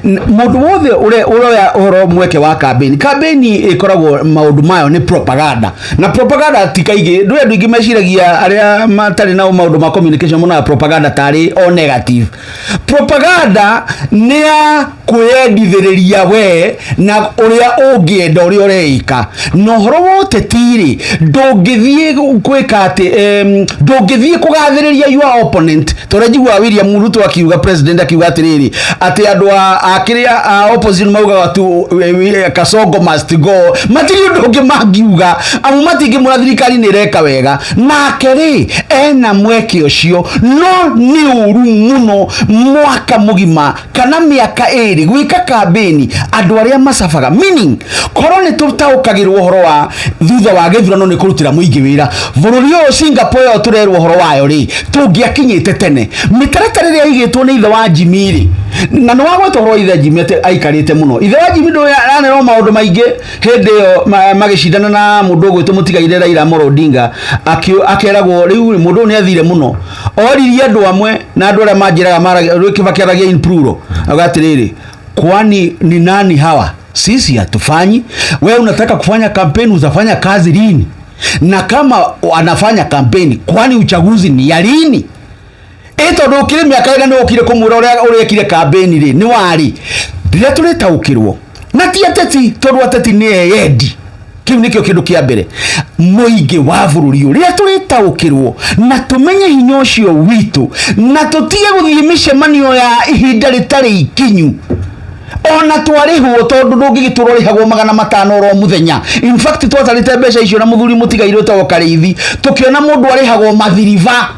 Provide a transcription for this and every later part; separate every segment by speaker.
Speaker 1: Mundu wothe uroya uhoro mweke wa campaign ikoragwo maundu mayo ni propaganda, na propaganda tikaigi ndu andu ingi meciragia aria matari na maundu ma communication muna propaganda tari o negative. Propaganda ni ya kwendithiriria we na uria ungienda uria ureika no horo wote tiri ndungithie gwika ati ndungithie kugathiriria your opponent. Torejigwa William Ruto akiuga president akiuga atiriri ati andu akiria opposition mauga tu Kasongo must go matiri ndungi magiuga amu matingi mura thirikari ni reka wega nake ri ena mweke ucio no ni uru muno mwaka mugima kana miaka eri gwika campaign andu aria masafaga meaning korone tutaukagirwo horo wa thutha wa githurano ni kurutira muingi wira bururi uyu Singapore yo turerwo horo wayo ri tungiakinyite tene mitaratara ria igitwo ni ithe wa Jimiri na no wagwetwo ithe Jimmy aikarite muno ithe wa Jimmy ndo yanero maundu maingi hindi yo magicindana na mundu gwitwo mutigaire Raila Amolo Odinga akeragwo riu mundu ni athire muno oririe andu amwe na andu aria manjiraga mara kibakiragia in plural agatiriri kwani ni nani hawa sisi hatufanyi wewe unataka kufanya campaign uzafanya kazi lini na kama anafanya campaign kwani uchaguzi ni ya lini eto ndo kire miaka ega no kire kumura uria kire campaign ri ni wari rire turetaukirwo na ti ateti toru ateti ni endi kiu nikio kindu kia mbere muingi wa bururi uria turetaukirwo na tumenye hinya ucio witu na tutige guthie micemanio ya ihinda ritari ikinyu ona twarihwo tondu ndungigituro rihagwo 500 ro muthenya. In fact twatarite mbeca icio na muthuri mutigairwo to karithi tukiona mundu arihagwo mathiriva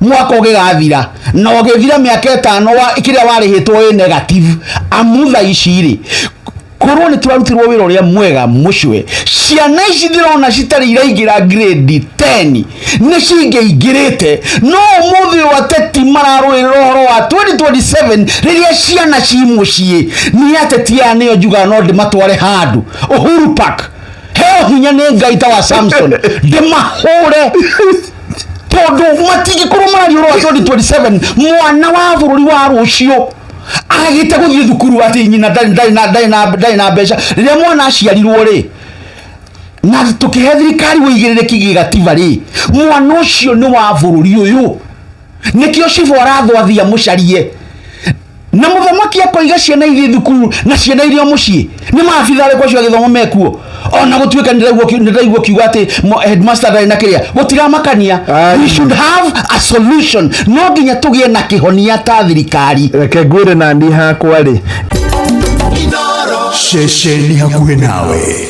Speaker 1: mwaka ugigathira no githira miaka 5 wa kiria warihitwo negative amutha iciri korone twarutirwo wira uria mwega mucwe ciana ici ndirona citari iraigira grade 10 ni cingeingirite no muthi wa teti mararwirwo horo wa 2027 riria ciana cimucie ni ateti ya niyo juga no ndimatware handu Uhuru Park heo hinya ni ngaita wa Samson ndimahure tondu matigi kurumari ro 2027 mwana wa bururi wa rucio agite guthie thukuru ati nyina ndai na mbeca riria mwana aciarirwo ri na tukihe thirikari wigirire kigigatiba ri mwana ucio ni wa bururi uyu nikio cibo arathwathia mucarie na muthamaki akoiga ciana ithi thukuru na ciana irio mucii ni maabithare kwa cio githomo mekuo ona gutuika ndiraigwo kiuga ati headmaster ndari na kiria gutiramakania. We should have a solution no nginya tugie na kihonia ta thirikari reke ngwire na ndi hakwa ri sheshe ni hakuhe nawe.